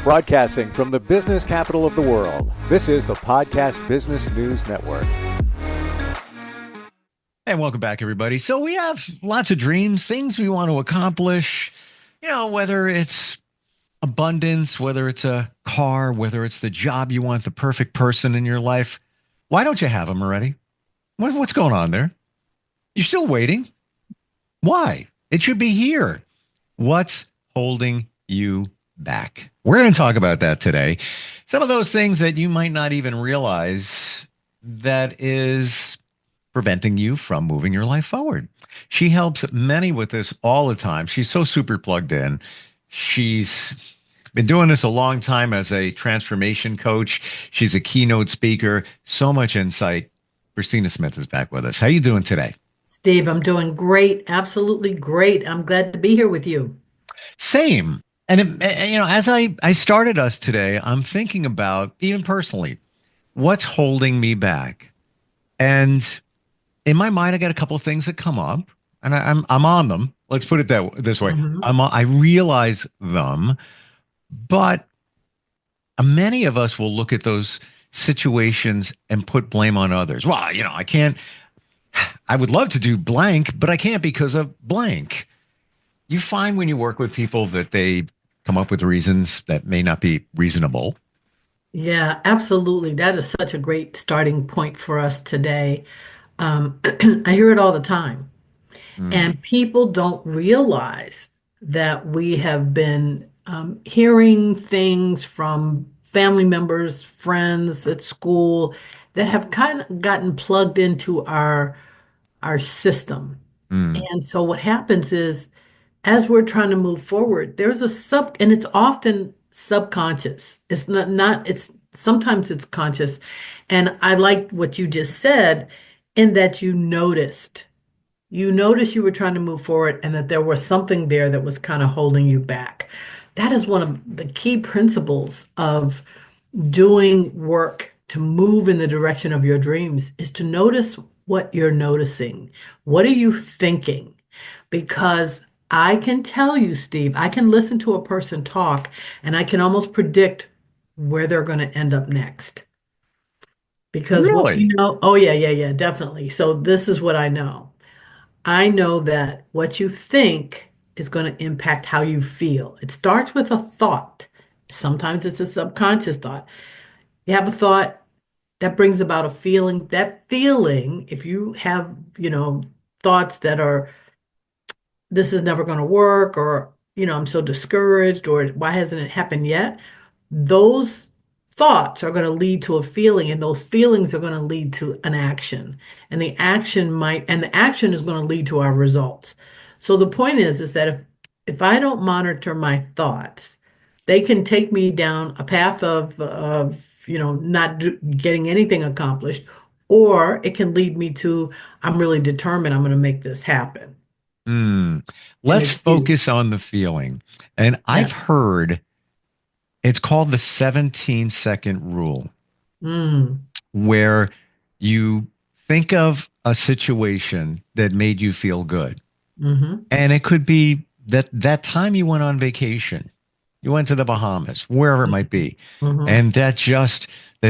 Broadcasting from the business capital of the world, this is the Podcast Business News Network. And welcome back, everybody. So we have lots of dreams, things we want to accomplish, whether it's abundance, whether it's a car, whether it's the job you want, the perfect person in your life. Why don't you have them already? What's going on there? You're still waiting. Why? It should be here. What's holding you back? We're going to talk about that today. Some of those things that you might not even realize that is preventing you from moving your life forward. She helps many with this all the time. She's so super plugged in. She's been doing this a long time as a transformation coach. She's a keynote speaker. So much insight. Kristina Smith is back with us. How are you doing today? Steve, I'm doing great. Absolutely great. I'm glad to be here with you. Same. And, as I started us today, I'm thinking about, even personally, what's holding me back? And in my mind, I got a couple of things that come up, and I'm on them. Let's put it this way. I realize them, but many of us will look at those situations and put blame on others. Well, I would love to do blank, but I can't because of blank. You find when you work with people that they come up with reasons that may not be reasonable. Yeah, absolutely. That is such a great starting point for us today. I hear it all the time. And people don't realize that we have been hearing things from family members, friends at school that have kind of gotten plugged into our system. And so what happens is, as we're trying to move forward, there's and it's often subconscious. It's it's sometimes it's conscious. And I like what you just said in that you noticed you were trying to move forward and that there was something there that was kind of holding you back. That is one of the key principles of doing work to move in the direction of your dreams, is to notice what you're noticing. What are you thinking? Because I can tell you, Steve, I can listen to a person talk and I can almost predict where they're going to end up next. Because what we Really? know, oh yeah, definitely. So this is what I know. I know that what you think is going to impact how you feel. It starts with a thought. Sometimes it's a subconscious thought. You have a thought that brings about a feeling. That feeling, if you have, thoughts that are, this is never going to work, or, I'm so discouraged, or why hasn't it happened yet? Those thoughts are going to lead to a feeling, and those feelings are going to lead to an action. And the action is going to lead to our results. So the point is that if I don't monitor my thoughts, they can take me down a path of not getting anything accomplished, or it can lead me to, I'm really determined, I'm going to make this happen. Let's focus on the feeling. And I've heard it's called the 17-second rule, where you think of a situation that made you feel good. And it could be that time you went on vacation, you went to the Bahamas, wherever it might be. And that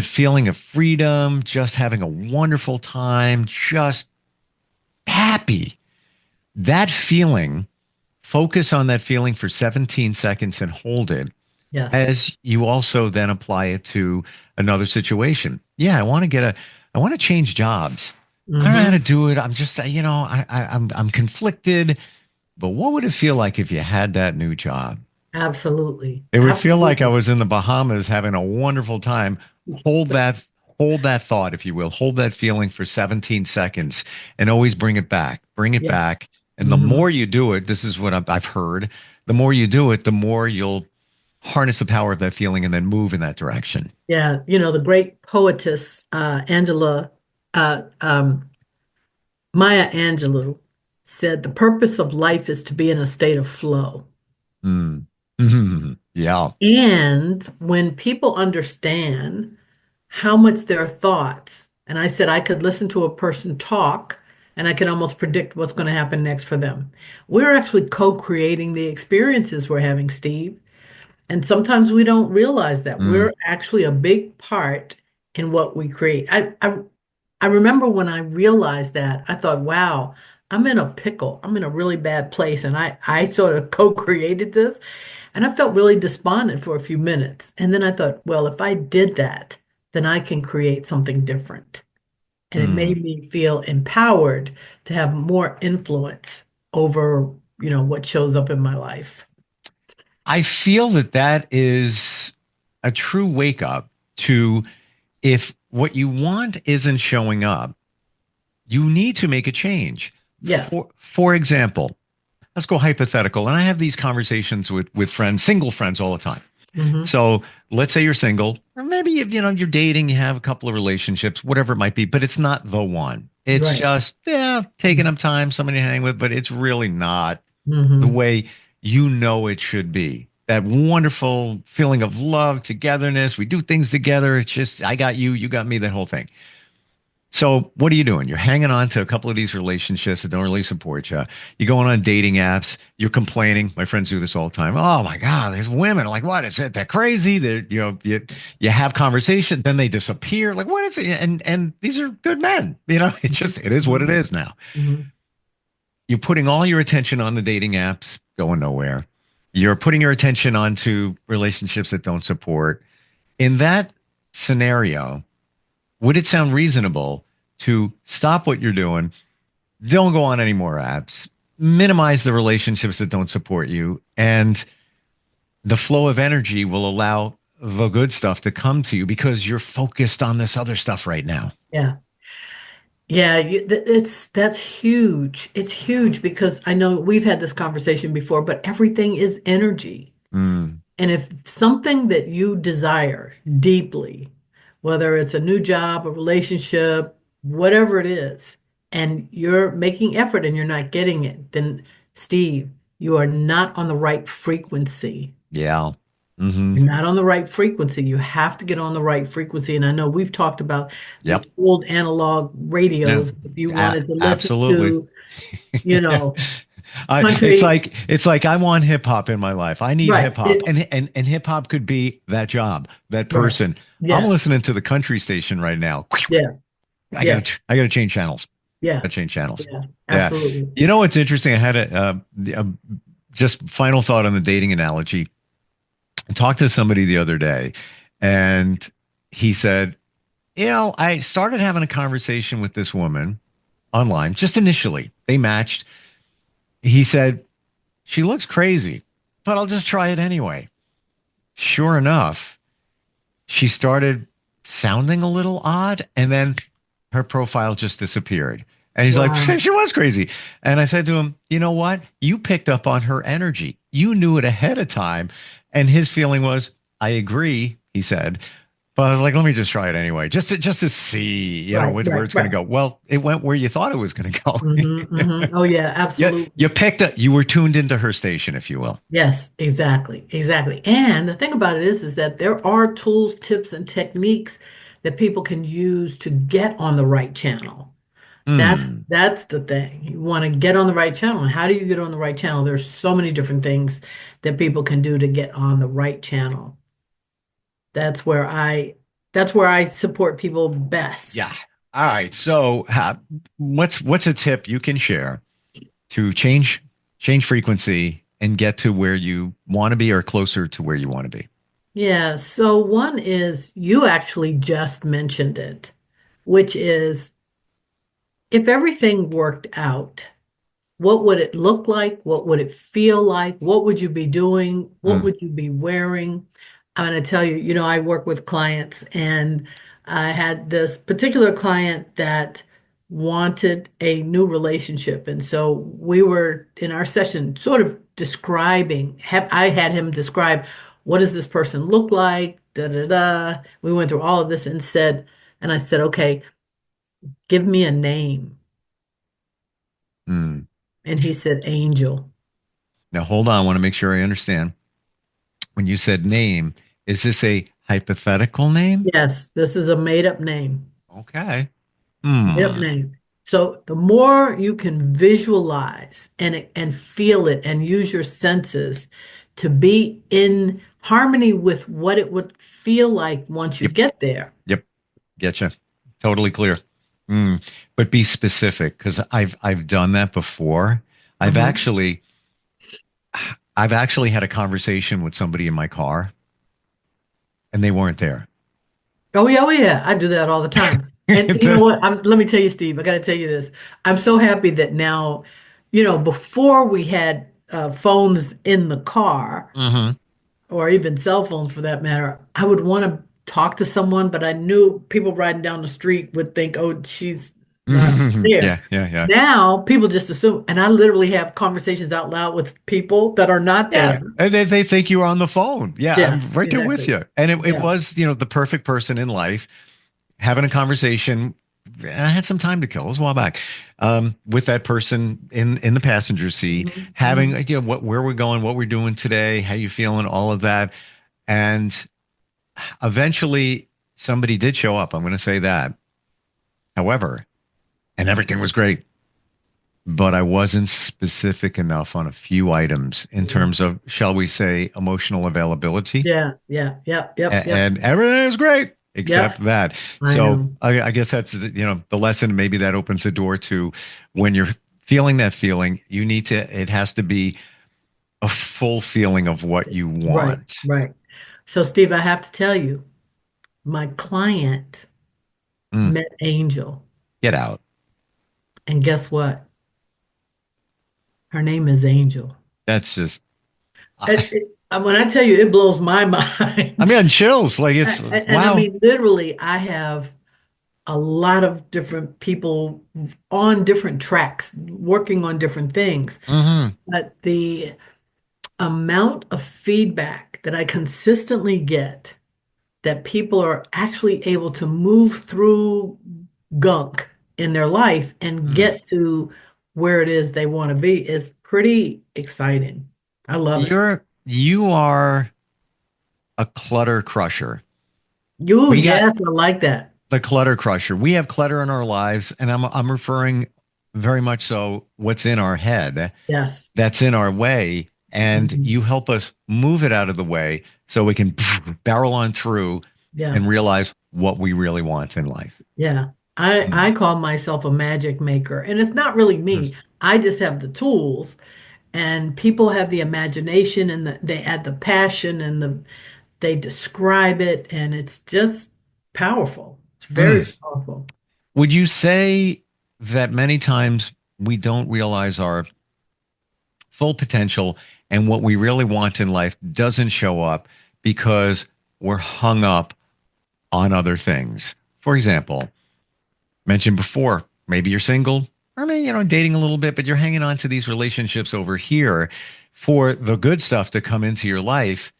feeling of freedom, just having a wonderful time, just happy. That feeling, focus on that feeling for 17 seconds and hold it. Yes. As you also then apply it to another situation. Yeah, I want to change jobs. I don't know how to do it. I'm just, I'm conflicted. But what would it feel like if you had that new job? Absolutely. It would feel like I was in the Bahamas having a wonderful time. Hold that thought, if you will. Hold that feeling for 17 seconds and always bring it back. Bring it back. And the more you do it, this is what I've heard, the more you do it, the more you'll harness the power of that feeling and then move in that direction. Yeah. The great poetess, Maya Angelou, said, the purpose of life is to be in a state of flow. Yeah. And when people understand how much their thoughts, and I said I could listen to a person talk and I can almost predict what's going to happen next for them. We're actually co-creating the experiences we're having, Steve. And sometimes we don't realize that we're actually a big part in what we create. I remember when I realized that, I thought, wow, I'm in a pickle. I'm in a really bad place. And I sort of co-created this. And I felt really despondent for a few minutes. And then I thought, well, if I did that, then I can create something different. And it Mm. made me feel empowered to have more influence over, what shows up in my life. I feel that that is a true wake up to if what you want isn't showing up, you need to make a change. Yes. For example, let's go hypothetical. And I have these conversations with friends, single friends all the time. Hmm. So let's say you're single, or maybe you're dating, you have a couple of relationships, whatever it might be, but it's not the one. It's Right. just, taking up time, somebody to hang with, but it's really not the Hmm. way it should be. That wonderful feeling of love, togetherness. We do things together. It's just, I got you, you got me, that whole thing. So what are you doing? You're hanging on to a couple of these relationships that don't really support you. You're going on dating apps. You're complaining. My friends do this all the time. Oh my God, there's women. Like, what is it? They're crazy. You have conversation, then they disappear. Like, what is it? And these are good men. It is what it is now. Hmm. You're putting all your attention on the dating apps, going nowhere. You're putting your attention onto relationships that don't support. In that scenario, would it sound reasonable to stop what you're doing? Don't go on any more apps, minimize the relationships that don't support you, and the flow of energy will allow the good stuff to come to you because you're focused on this other stuff right now. Yeah. Yeah, that's huge. It's huge because I know we've had this conversation before, but everything is energy. Mm, And if something that you desire deeply, whether it's a new job, a relationship, whatever it is, and you're making effort and you're not getting it, then Steve, you are not on the right frequency. yeah. Hmm. You're not on the right frequency. You have to get on the right frequency. And I know we've talked about the Yep. old analog No. radios. If you wanted to listen Absolutely. to, you know, It's country, like I want hip hop in my life. I need right, hip hop, and hip hop could be that job, that right. person. I'm Yes. listening to the country station right now. Yeah. Yeah. I gotta change channels. Yeah. I change channels. Yeah. Yeah. Absolutely. You know what's interesting? I had a just final thought on the dating analogy. I talked to somebody the other day, and he said, I started having a conversation with this woman online, just initially. They matched. He said, she looks crazy, but I'll just try it anyway. Sure enough, she started sounding a little odd, and then her profile just disappeared. And he's like, Wow. she was crazy. And I said to him, you know what? You picked up on her energy. You knew it ahead of time. And his feeling was, I agree, he said. But I was like, let me just try it anyway, just to see, Right. where Right. it's going to Right. go. Well, it went where you thought it was going to go. Oh, yeah. Yeah, Absolutely. you picked up, you were tuned into her station, if you will. Yes, exactly, exactly. And the thing about it is that there are tools, tips, and techniques that people can use to get on the right channel. That's Hmm. that's the thing. You want to get on the right channel. And how do you get on the right channel? There's so many different things that people can do to get on the right channel. That's where I that's where I support people best. Yeah. All right. So, what's a tip you can share to change frequency and get to where you want to be or closer to where you want to be? Yeah, so one is you actually just mentioned it, which is if everything worked out, what would it look like? What would it feel like? What would you be doing? What Mm, would you be wearing? I'm going to tell you, I work with clients, and I had this particular client that wanted a new relationship. And so we were in our session sort of I had him describe what does this person look like? Da da da. We went through all of this and I said, okay, give me a name. mm. And he said, Angel. Now, hold on. I want to make sure I understand. When you said name, is this a hypothetical name? Yes, this is a made up name. Okay. Made up Hmm. name. So the more you can visualize and feel it and use your senses to be in harmony with what it would feel like once you Yep. get there. Yep. Getcha. Totally clear. But be specific, because I've done that before. I've Mhm. actually I've actually had a conversation with somebody in my car and they weren't there. Oh yeah, I do that all the time. And you know what? Let me tell you, Steve, I got to tell you this. I'm so happy that now, before we had phones in the car, Mhm. or even cell phones for that matter, I would want to talk to someone, but I knew people riding down the street would think, oh, she's not there. Yeah, yeah, yeah. Now people just assume, and I literally have conversations out loud with people that are not Yeah. there. And they think you're on the phone. Yeah, Yeah, I'm right there with exactly. you. And it Yeah. was, the perfect person in life having a conversation. And I had some time to kill. It was a while back. With that person in the passenger seat, Mhm, having, mhm. where we're going, what we're doing today, how you feeling, all of that. And eventually somebody did show up. I'm going to say that. However, and everything was great, but I wasn't specific enough on a few items in Mhm. terms of, shall we say, emotional availability. Yeah, yeah, yep, yep, yep, And everything is great yep. except that. I So know. I guess that's the lesson. Maybe that opens the door to, when you're feeling that feeling, it has to be a full feeling of what you Right, want. right. So, Steve, I have to tell you, my client Mm, met Angel, get out. and guess what? Her name is Angel. That's just, When I tell you, it blows my I'm mind. getting chills. Like, it's And I wow. mean, literally, I have a lot of different people on different tracks, working on different things. Hmm. But the amount of feedback that I consistently get, that people are actually able to move through gunk in their life and Mm. get to where it is they want to be, is pretty exciting. I love it. You are a clutter crusher. You, We got yes, I like that. the clutter crusher. We have clutter in our lives, and I'm referring very much so what's in our head Yes. that's in our way, and Mhm. you help us move it out of the way so we can barrel on through Yeah. and realize what we really want in life. Yeah. I Mm. call myself a magic maker, and it's not really Mm. me. I just have the tools, and people have the imagination, and they add the passion, and they describe it, and it's just powerful. It's very Mm. powerful. Would you say that many times we don't realize our full potential and what we really want in life doesn't show up because we're hung up on other things? For example, mentioned before, maybe you're single, or maybe, dating a little bit, but you're hanging on to these relationships over here. For the good stuff to come into your life,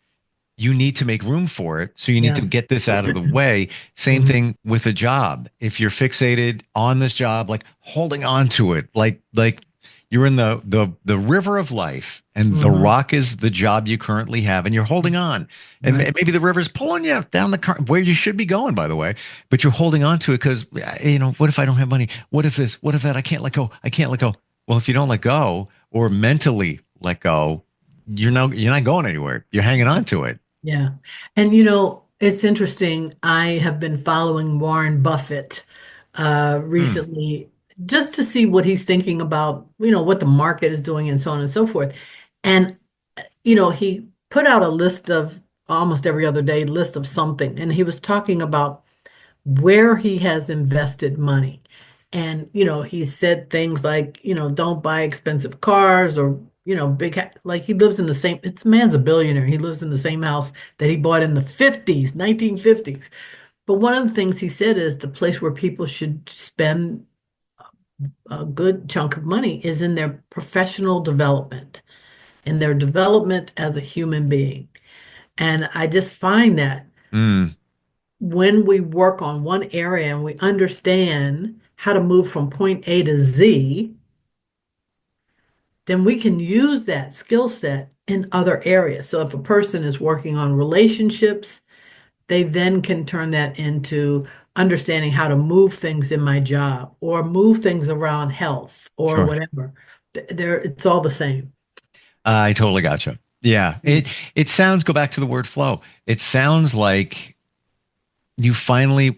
you need to make room for it. So you need to Yes. get this out of the way. Same Mhm. thing with a job. If you're fixated on this job, like holding on to it, like you're in the river of life, and the Mhm. rock is the job you currently have, and you're holding on. And Right. maybe the river's pulling you down where you should be going, by the way, but you're holding on to it because, what if I don't have money? What if this? What if that? I can't let go. I can't let go. Well, if you don't let go or mentally let go, you're not going anywhere. You're hanging on to it. Yeah. And it's interesting. I have been following Warren Buffett Hmm. recently, just to see what he's thinking about, what the market is doing and so on and so forth. And he put out a list of almost every other day list of something, and he was talking about where he has invested money. And, he said things like, don't buy expensive cars, or, like he lives in the same, it's man's a billionaire. He lives in the same house that he bought in the 50s, 1950s. But one of the things he said is the place where people should spend a good chunk of money is in their professional development, in their development as a human being. And I just find that Mm. when we work on one area and we understand how to move from point A to Z, then we can use that skill set in other areas. So if a person is working on relationships, they then can turn that into understanding how to move things in my job, or move things around health or Sure. whatever. It's all the same. I totally gotcha. Yeah. It sounds, go back to the word flow. It sounds like you finally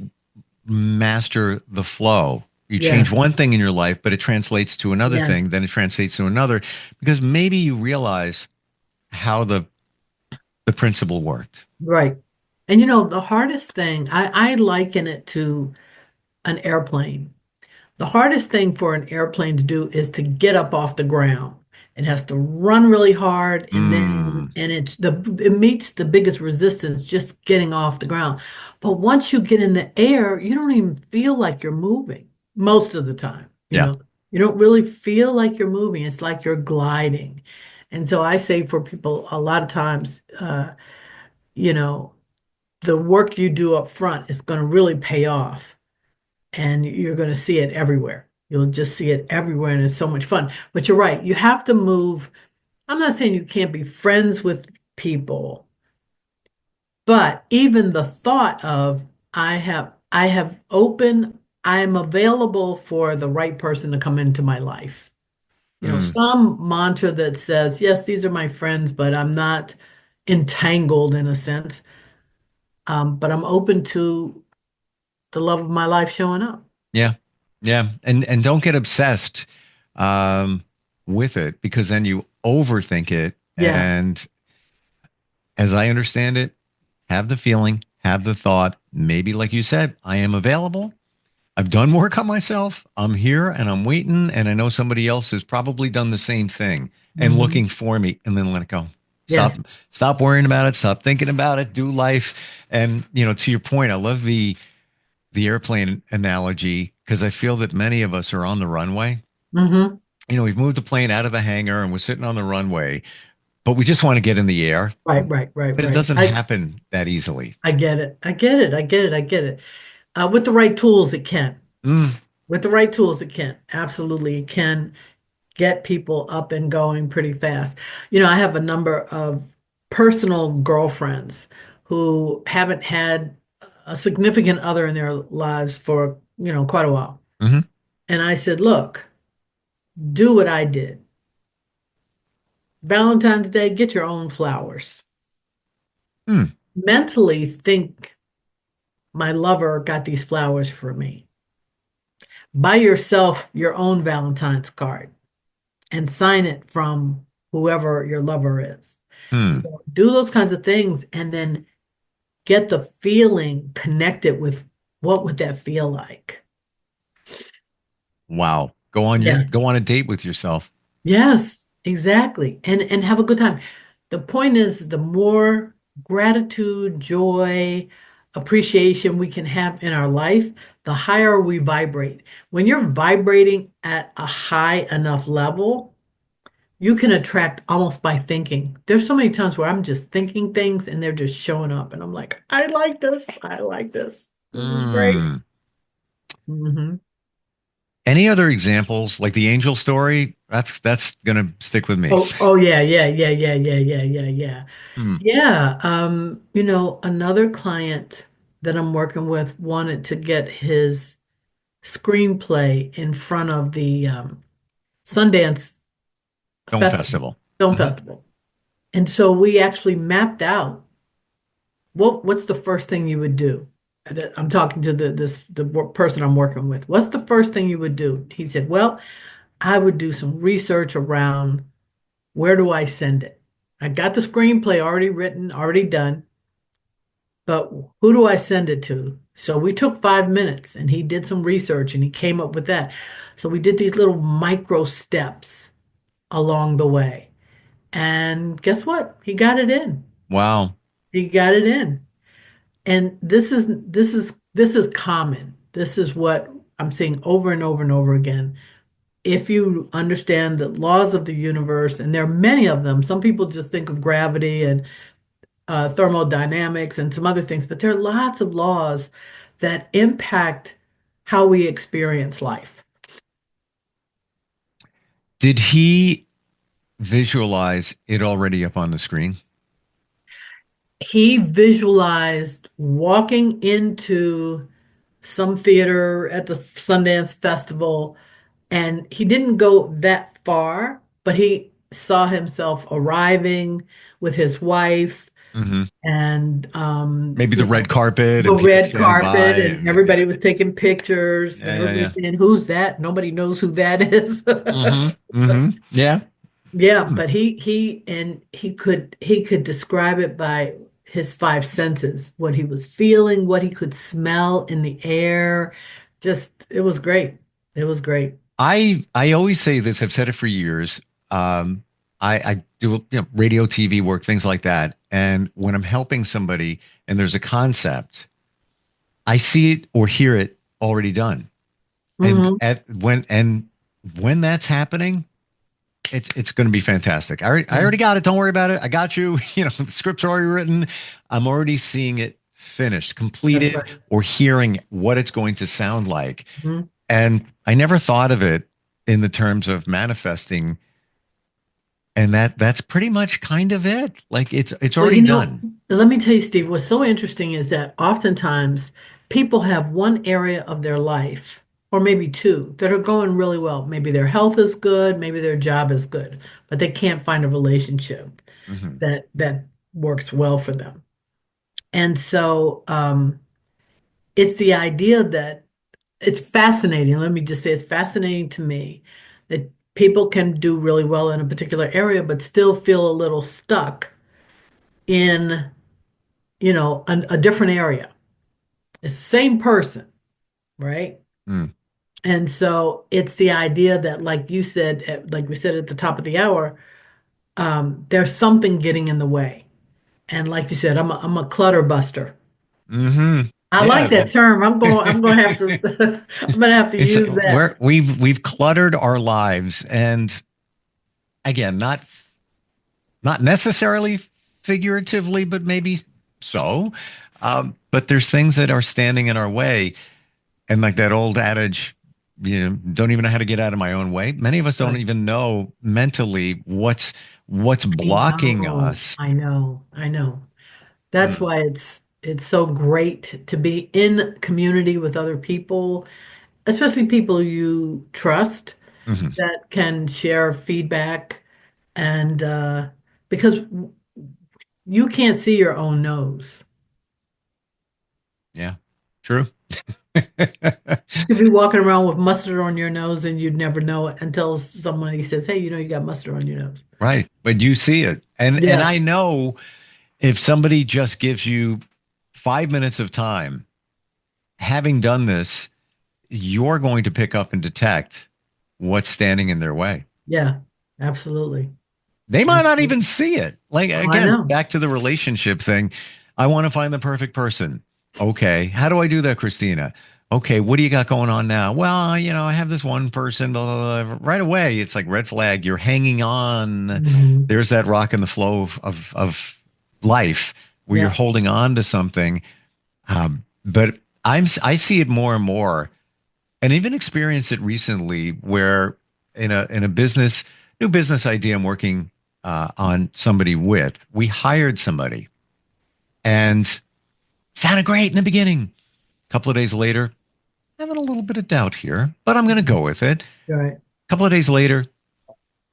master the flow. You Yeah, change one thing in your life, but it translates to another yes, thing, then it translates to another, because maybe you realize how the principle worked. right. And the hardest thing, I liken it to an airplane. The hardest thing for an airplane to do is to get up off the ground. It has to run really hard, and then Mm, and it meets the biggest resistance just getting off the ground. But once you get in the air, you don't even feel like you're moving most of the time. yeah. You don't really feel like you're moving. It's like you're gliding. And so I say for people a lot of times, you know, the work you do up front is going to really pay off, and you're going to see it everywhere. You'll just see it everywhere, and it's so much fun. But you're right, you have to move. I'm not saying you can't be friends with people, but even the thought of I have open, I'm available for the right person to come into my life. Mm, Some mantra that says, yes, these are my friends, but I'm not entangled in a sense. But I'm open to the love of my life showing up. yeah. Yeah. And don't get obsessed um, with it, because then you overthink it. Yeah. And as I understand it, have the feeling, have the thought, maybe like you said, I am available. I've done work on myself. I'm here and I'm waiting. And I know somebody else has probably done the same thing and Hmm. looking for me, and then let it go. Yeah. Stop worrying about it. Stop thinking about it. Do life. And, to your point, I love the airplane analogy, because I feel that many of us are on the runway. Hmm. We've moved the plane out of the hangar and we're sitting on the runway, but we just want to get in the air. Right, right, right, But it right. doesn't I happen that easily. I get it. I get it. I get it. I get it. With the right tools, it can. Mm, With the right tools, it can. Absolutely, it can get people up and going pretty fast. I have a number of personal girlfriends who haven't had a significant other in their lives for, quite a while. hmm And I said, look, do what I did. Valentine's Day, get your own flowers. mm. Mentally think my lover got these flowers for me. Buy yourself your own Valentine's card and sign it from whoever your lover is. Hmm. Do those kinds of things and then get the feeling connected with what would that feel like. Wow. Yeah. Go on a date with yourself. Yes, exactly. And have a good time. The point is, the more gratitude, joy, appreciation we can have in our life, the higher we vibrate. When you're vibrating at a high enough level, you can attract almost by thinking. There's so many times where I'm just thinking things and they're just showing up, and I'm like, I like this. I like this. This is great. Mm. Hmm. Any other examples like the angel story? That's gonna stick with me. Oh yeah, yeah, yeah, yeah, yeah, yeah, yeah, yeah. Hmm. Yeah, another client that I'm working with wanted to get his screenplay in front of the Sundance Film Festival, festival. Film hmm Festival. And so we actually mapped out what's the first thing you would do? I'm talking to the person I'm working with. What's the first thing you would do? He said, "Well, I would do some research around where do I send it? I got the screenplay already written, already done. But who do I send it to?" So we took 5 minutes and he did some research and he came up with that. So we did these little micro steps along the way. And guess what? He got it in. Wow. He got it in. And this is common. This is what I'm seeing over and over and over again. If you understand the laws of the universe, and there are many of them, some people just think of gravity and thermodynamics and some other things, but there are lots of laws that impact how we experience life. Did he visualize it already up on the screen? He visualized walking into some theater at the Sundance Festival, and he didn't go that far, but he saw himself arriving with his wife Hmm. and Maybe the red carpet the and people red standing by, carpet, and and everybody was taking pictures, and yeah, yeah, everybody yeah. saying, "Who's that?" Nobody knows who that is. Hmm. Hmm. Yeah. Yeah, Hmm. but he could describe it by his five senses, what he was feeling, what he could smell in the air. Just it was great. It was great. I always say this. I've said it for years. I do radio, TV work, things like that. And when I'm helping somebody and there's a concept, I see it or hear it already done. And Hmm. when that's happening, it's going to be fantastic. I already got it. Don't worry about it. I got you. The script's already written. I'm already seeing it finished, That's completed, right. or hearing what it's going to sound like. Mhm. And I never thought of it in the terms of manifesting. And that's pretty much kind of it. Like it's Well, already done. let me tell you, Steve, what's so interesting is that oftentimes people have one area of their life, or maybe two, that are going really well. Maybe their health is good, maybe their job is good, but they can't find a relationship Hmm. that works well for them. And so it's the idea that it's fascinating. Let me just say it's fascinating to me that people can do really well in a particular area, but still feel a little stuck in, a different area. It's the same person, right? Mm. And so it's the idea that, like you said, like we said at the top of the hour, there's something getting in the way. And like you said, I'm a clutter buster. Hmm. I Yeah, like that term. I'm going to have to I'm going to have to it's use that. we've cluttered our lives, and again, not necessarily figuratively, but maybe so. But there's things that are standing in our way. And like that old adage, don't even know how to get out of my own way. Many of us don't Right. even know mentally what's I blocking know, us. I know, I know. That's Mm. why it's so great to be in community with other people, especially people you trust Mhm. that can share feedback and because you can't see your own nose. Yeah, true. You could be walking around with mustard on your nose and you'd never know it until somebody says, "Hey, you got mustard on your nose." Right. But you see it. And Yes. I know if somebody just gives you 5 minutes of time, having done this, you're going to pick up and detect what's standing in their way. Yeah, absolutely. They might not Absolutely. even see it. Like, Oh, I again, know. back to the relationship thing. I want to find the perfect person. Okay. How do I do that, Christina? Okay. What do you got going on now? Well, I have this one person, blah, blah, blah. Right away. It's like red flag. You're hanging on. Mhm. There's that rock in the flow of life where you're Yeah. holding on to something. But I see it more and more, and even experienced it recently where in a new business idea I'm working on somebody with, we hired somebody and sounded great in the beginning. A couple of days later, having a little bit of doubt here, but I'm going to go with it. Right. A couple of days later,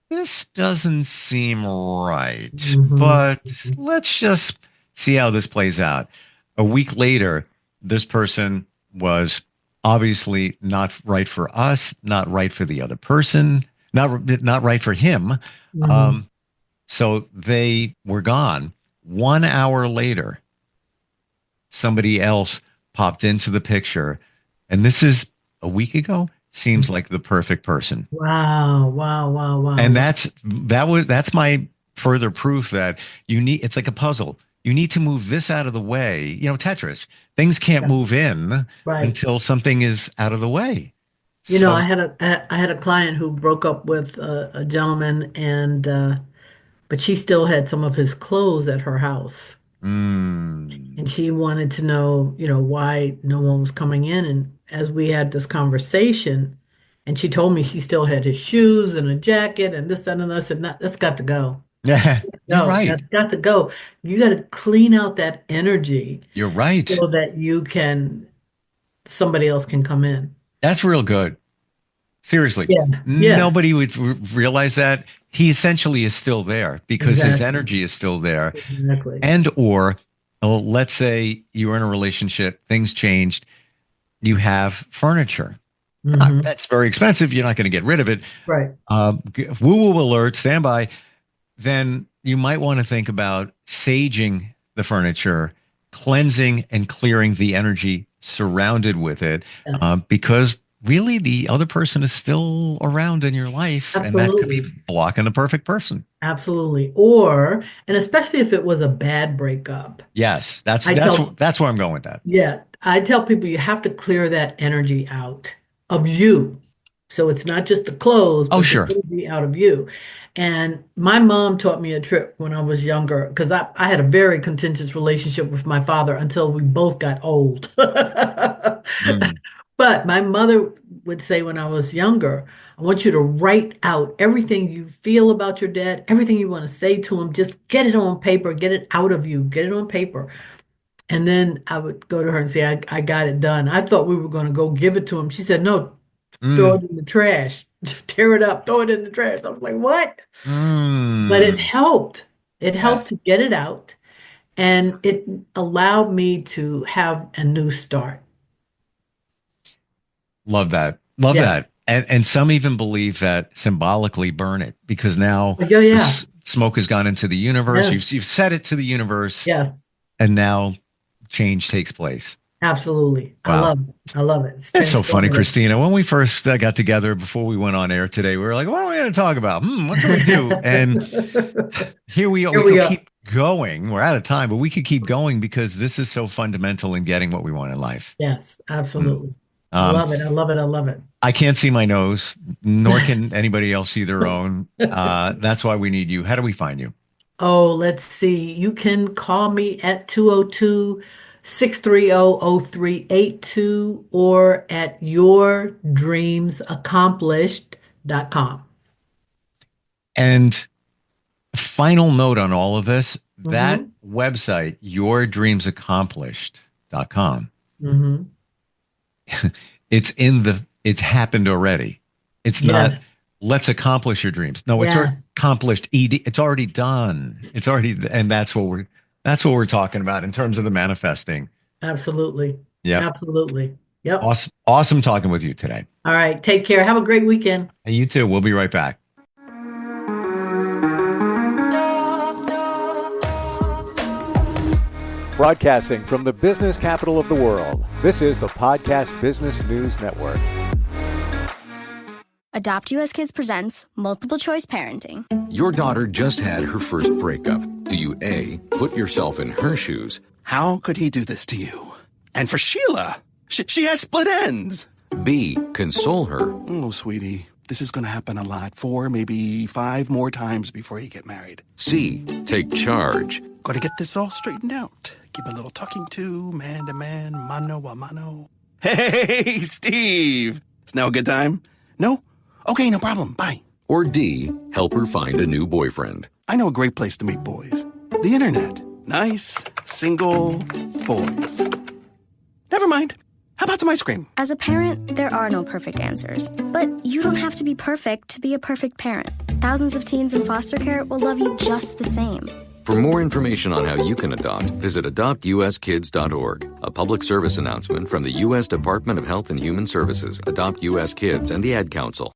this doesn't seem right, Hmm. but let's just see how this plays out. A week later, this person was obviously not right for us, not right for the other person, not right for him. Hmm. Um, so they were gone. 1 hour later, somebody else popped into the picture, and this is a week ago. Seems like the perfect person. Wow, wow, wow, wow, And wow. that's my further proof that it's like a puzzle. You need to move this out of the way. Tetris. Things can't Yes. move in Right. until something is out of the way. I So, had a client who broke up with a gentleman and but she still had some of his clothes at her house. And mm, she wanted to know, why no one was coming in. And as we had this conversation, and she told me she still had his shoes and a jacket and this, that, and this, and that's got to go. yeah, you're No, right. that's got to go. You got to clean out that energy You're right. so that somebody else can come in. That's real good. Seriously, Yeah, yeah. nobody would realize that. he essentially is still there because his Exactly. energy is still there. Exactly. And or let's say you were in a relationship, things changed, you have furniture. Mhm. That's very expensive. You're not going to get rid of it. Right. Woo-woo alert, stand by. Then you might want to think about saging the furniture, cleansing and clearing the energy surrounded with it, Yes. because really the other person is still around in your life, and that could be Absolutely. blocking the perfect person. Absolutely. And especially if it was a bad breakup. Yes, that's I that's tell, that's where I'm going with that. yeah, I tell people you have to clear that energy out of you. So it's not just the clothes, Oh, but the sure. energy out of you. And my mom taught me a trick when I was younger because I had a very contentious relationship with my father until we both got old. Mm. But my mother would say when I was younger, I want you to write out everything you feel about your dad, everything you want to say to him. Just get it on paper, get it out of you, get it on paper. And then I would go to her and say, I got it done. I thought we were going to go give it to him. She said, no, throw Mm. it in the trash, tear it up, throw it in the trash. I was like, what? But it Mm. helped. It helped Yes. to get it out. And it allowed me to have a new start. Love that. Love Yes. that. And some even believe that symbolically burn it because now Yeah, the yeah. smoke has gone into the universe. Yes. You've set it to the universe, Yes. and now change takes place. Absolutely. I Wow. love it. I love it. It's It's so funny, transformative. Christina. When we first got together before we went on air today, we were like, what are we going to talk about? What can we do? And here we are. Here We we could are. keep going. We're out of time, but we could keep going because this is so fundamental in getting what we want in life. Yes, Mm. absolutely. I Um, love it. I love it. I love it. I can't see my nose, nor can anybody else see their own. That's why we need you. How do we find you? Oh, let's see. You can call me at 202-630-0382 or at yourdreamsaccomplished.com. And final note on all of this, that Mm-hmm. website, yourdreamsaccomplished.com, Mm-hmm. it's happened already. It's not, Yes. let's accomplish your dreams. No, it's already Yes. accomplished. It's already done. It's already, and that's what we're talking about in terms of the manifesting. Absolutely. Yep. Absolutely. Yep. Awesome talking with you today. All right. Take care. Have a great weekend. And you too. We'll be right back. Broadcasting from the business capital of the world, this is the Podcast Business News Network. Adopt US Kids presents Multiple Choice Parenting. Your daughter just had her first breakup. Do you A, put yourself in her shoes? How could he do this to you? And for Sheila, she has split ends. B, console her? Oh, sweetie, this is going to happen a lot. 4, maybe 5 more times before you get married. C, take charge? Got to get this all straightened out. Give a little talking to, man to man, mano a mano. Hey, Steve! Is now a good time? No? Okay, no problem. Bye. Or D, help her find a new boyfriend? I know a great place to meet boys. The internet. Nice, single boys. Never mind. How about some ice cream? As a parent, there are no perfect answers. But you don't have to be perfect to be a perfect parent. Thousands of teens in foster care will love you just the same. For more information on how you can adopt, visit adoptuskids.org. A public service announcement from the U.S. Department of Health and Human Services, Adopt U.S. Kids, and the Ad Council.